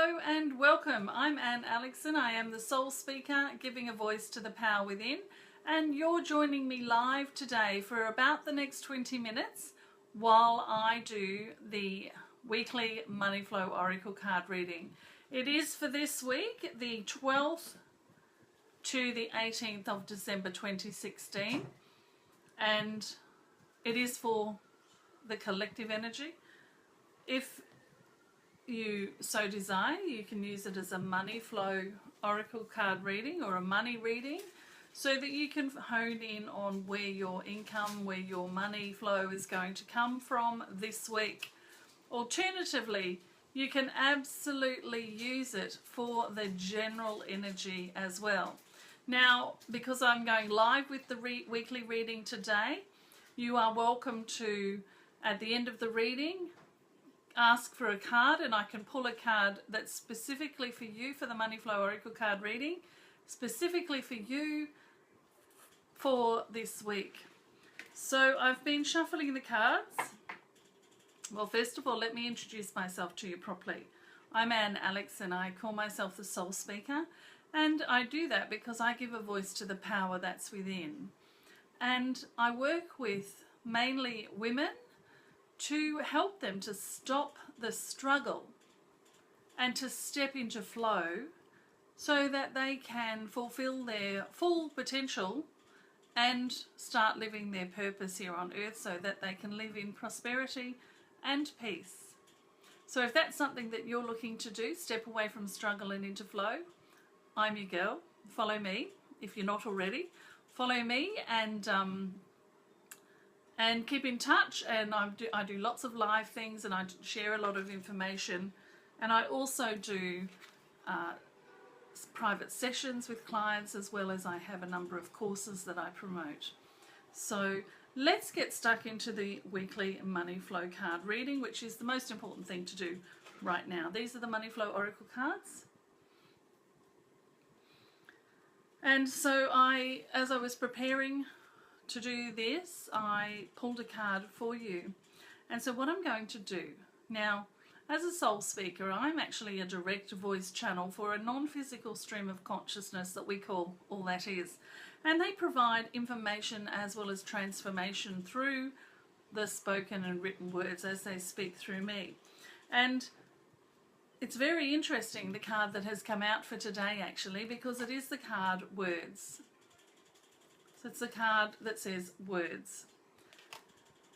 Hello and welcome. I'm Aleckson. I am the soul speaker, giving a voice to the power within, and you're joining me live today for about the next 20 minutes while I do the weekly Money Flow Oracle card reading. It is for this week, the 12th to the 18th of December 2016, and it is for the collective energy. If you so desire, you can use it as a money flow oracle card reading or a money reading, so that you can hone in on where your income, where your money flow is going to come from this week. Alternatively, you can absolutely use it for the general energy as well. Now, because I'm going live with the weekly reading today, you are welcome to, at the end of the reading, ask for a card, and I can pull a card that's specifically for you for the Money Flow Oracle card reading, specifically for you for this week. So I've been shuffling the cards. Well, first of all, let me introduce myself to you properly. I'm Aleckson. I call myself the soul speaker, and I do that because I give a voice to the power that's within. And I work with mainly women to help them to stop the struggle and to step into flow so that they can fulfill their full potential and start living their purpose here on earth, so that they can live in prosperity and peace. So if that's something that you're looking to do, step away from struggle and into flow, I'm your girl. Follow me if you're not already. Follow me and keep in touch, and I do lots of live things, and I share a lot of information, and I also do private sessions with clients, as well as I have a number of courses that I promote. So let's get stuck into the weekly Money Flow card reading, which is the most important thing to do right now. These are the Money Flow Oracle cards. And so as I was preparing to do this, I pulled a card for you. And so what I'm going to do now, as a soul speaker, I'm actually a direct voice channel for a non-physical stream of consciousness that we call All That Is. And they provide information as well as transformation through the spoken and written words as they speak through me. And it's very interesting, the card that has come out for today, actually, because it is the card Words. So it's a card that says words.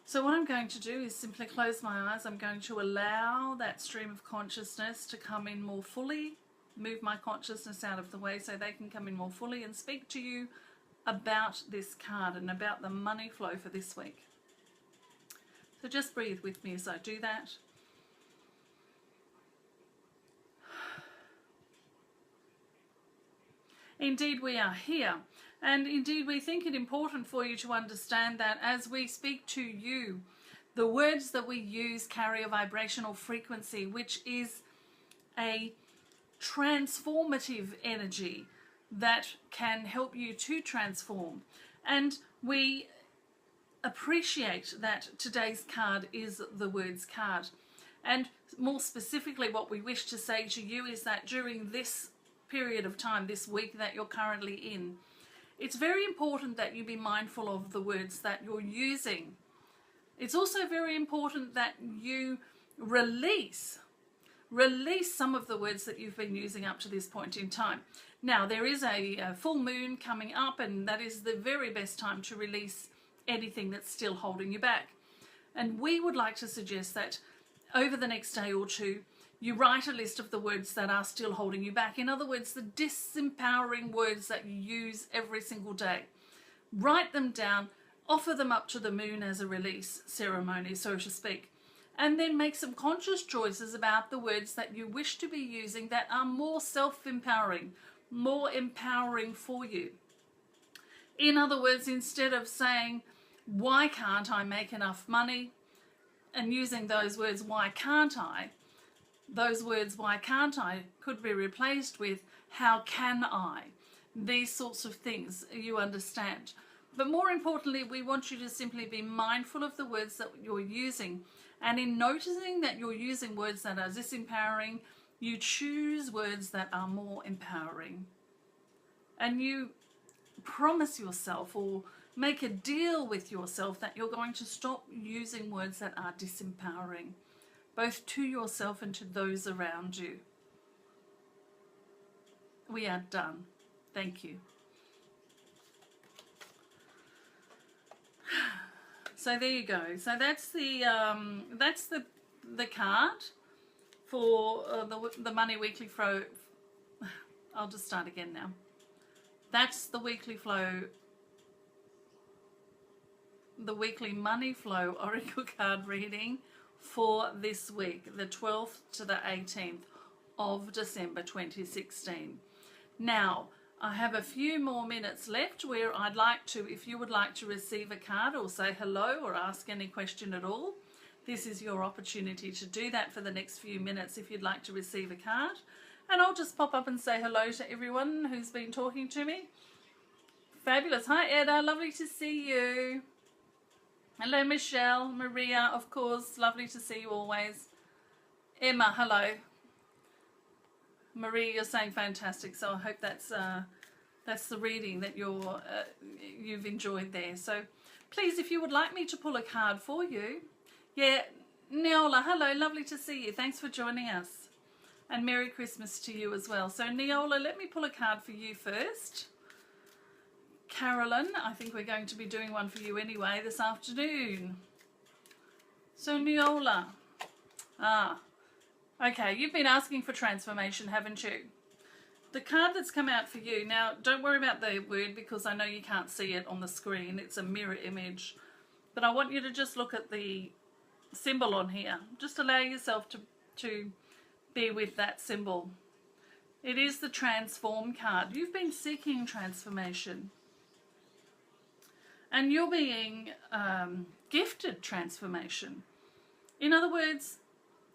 So what I'm going to do is simply close my eyes. I'm going to allow that stream of consciousness to come in more fully, move my consciousness out of the way so they can come in more fully and speak to you about this card and about the money flow for this week. So just breathe with me as I do that. Indeed, we are here. And indeed, we think it important for you to understand that as we speak to you, the words that we use carry a vibrational frequency, which is a transformative energy that can help you to transform. And we appreciate that today's card is the Words card. And more specifically, what we wish to say to you is that during this period of time, this week that you're currently in, it's very important that you be mindful of the words that you're using. It's also very important that you release some of the words that you've been using up to this point in time. Now, there is a full moon coming up, and that is the very best time to release anything that's still holding you back. And we would like to suggest that over the next day or two, you write a list of the words that are still holding you back. In other words, the disempowering words that you use every single day. Write them down, offer them up to the moon as a release ceremony, so to speak. And then make some conscious choices about the words that you wish to be using that are more self-empowering, more empowering for you. In other words, instead of saying, why can't I make enough money? And using those words, why can't I? Those words, why can't I, could be replaced with, how can I? These sorts of things, you understand. But more importantly, we want you to simply be mindful of the words that you're using. And in noticing that you're using words that are disempowering, you choose words that are more empowering. And you promise yourself or make a deal with yourself that you're going to stop using words that are disempowering, both to yourself and to those around you. We are done. Thank you. So there you go. So that's the card for the money weekly flow. I'll just start again now. That's the weekly flow, the weekly money flow oracle card reading for this week, the 12th to the 18th of December 2016. Now, I have a few more minutes left where I'd like to, if you would like to receive a card or say hello or ask any question at all, this is your opportunity to do that for the next few minutes if you'd like to receive a card. And I'll just pop up and say hello to everyone who's been talking to me. Fabulous. Hi, Edda. Lovely to see you. Hello, Michelle. Maria, of course. Lovely to see you always. Emma, hello. Maria, you're saying fantastic. So I hope that's the reading that you've enjoyed there. So please, if you would like me to pull a card for you. Yeah, Neola, hello. Lovely to see you. Thanks for joining us. And Merry Christmas to you as well. So Neola, let me pull a card for you first. Carolyn, I think we're going to be doing one for you anyway this afternoon. So Neola, okay, you've been asking for transformation, haven't you? The card that's come out for you, now don't worry about the word because I know you can't see it on the screen. It's a mirror image. But I want you to just look at the symbol on here. Just allow yourself to be with that symbol. It is the transform card. You've been seeking transformation. And you're being gifted transformation. In other words,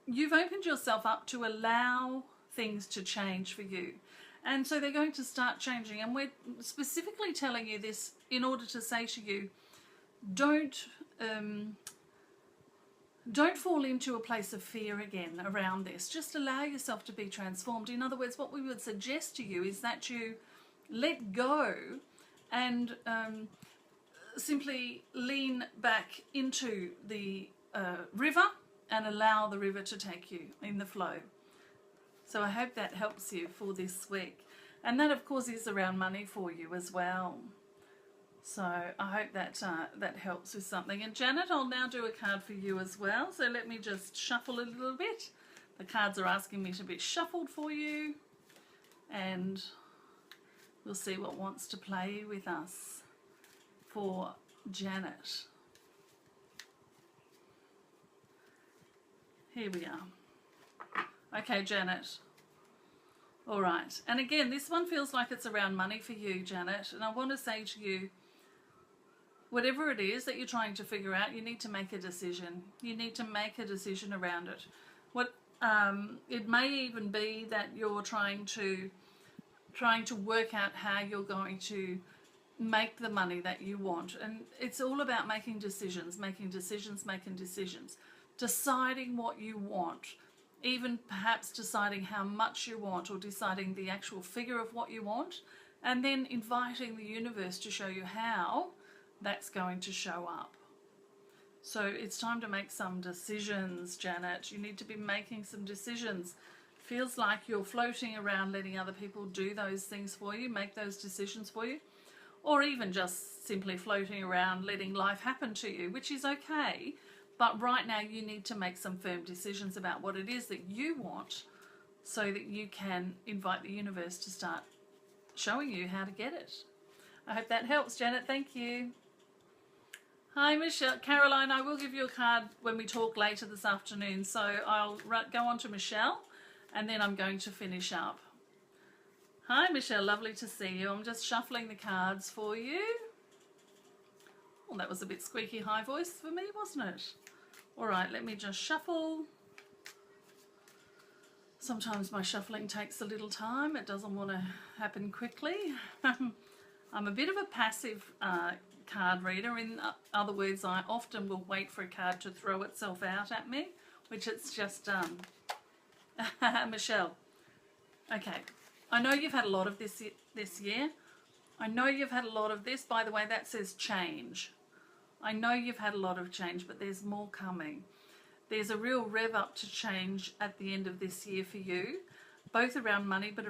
you've opened yourself up to allow things to change for you. And so they're going to start changing. And we're specifically telling you this in order to say to you, don't fall into a place of fear again around this. Just allow yourself to be transformed. In other words, what we would suggest to you is that you let go and simply lean back into the river and allow the river to take you in the flow. So I hope that helps you for this week. And that, of course, is around money for you as well. So I hope that that helps with something. And Janet, I'll now do a card for you as well. So let me just shuffle a little bit. The cards are asking me to be shuffled for you. And we'll see what wants to play with us for Janet. Here we are. Okay, Janet. All right. And again, this one feels like it's around money for you, Janet. And I want to say to you, whatever it is that you're trying to figure out, you need to make a decision. You need to make a decision around it. It may even be that you're trying to work out how you're going to make the money that you want. And it's all about making decisions, deciding what you want, even perhaps deciding how much you want or deciding the actual figure of what you want, and then inviting the universe to show you how that's going to show up. So it's time to make some decisions, Janet. You need to be making some decisions. Feels like you're floating around letting other people do those things for you, make those decisions for you, or even just simply floating around letting life happen to you, which is okay. But right now you need to make some firm decisions about what it is that you want so that you can invite the universe to start showing you how to get it. I hope that helps, Janet. Thank you. Hi, Michelle. Caroline, I will give you a card when we talk later this afternoon. So I'll go on to Michelle and then I'm going to finish up. Hi, Michelle. Lovely to see you. I'm just shuffling the cards for you. Well, that was a bit squeaky high voice for me, wasn't it? All right, let me just shuffle. Sometimes my shuffling takes a little time. It doesn't want to happen quickly. I'm a bit of a passive card reader. In other words, I often will wait for a card to throw itself out at me, which it's just done. Michelle. Okay, I know you've had a lot of this year. I know you've had a lot of this. By the way, that says change. I know you've had a lot of change, but there's more coming. There's a real rev up to change at the end of this year for you, both around money, but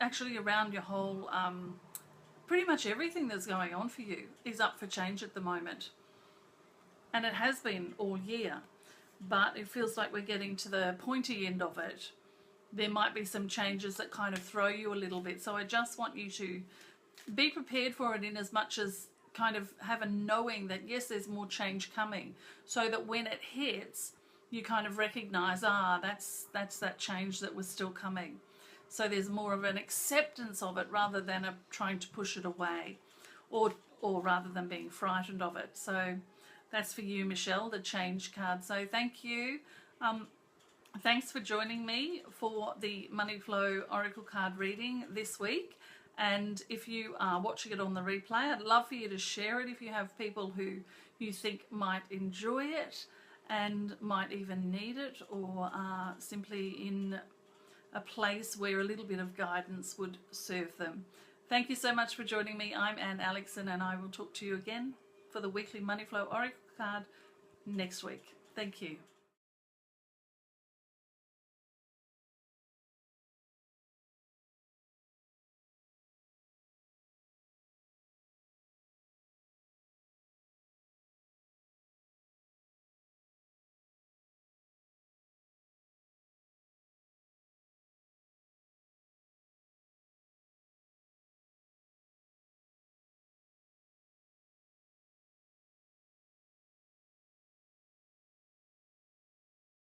actually around your whole, pretty much everything that's going on for you is up for change at the moment. And it has been all year, but it feels like we're getting to the pointy end of it. There might be some changes that kind of throw you a little bit. So I just want you to be prepared for it, in as much as kind of have a knowing that yes, there's more change coming, so that when it hits, you kind of recognize, that's that change that was still coming. So there's more of an acceptance of it rather than trying to push it away, or rather than being frightened of it. So that's for you, Michelle, the change card. So thank you. Thanks for joining me for the Money Flow Oracle card reading this week. And if you are watching it on the replay, I'd love for you to share it if you have people who you think might enjoy it and might even need it, or are simply in a place where a little bit of guidance would serve them. Thank you so much for joining me. I'm Aleckson, and I will talk to you again for the weekly Money Flow Oracle card next week. Thank you.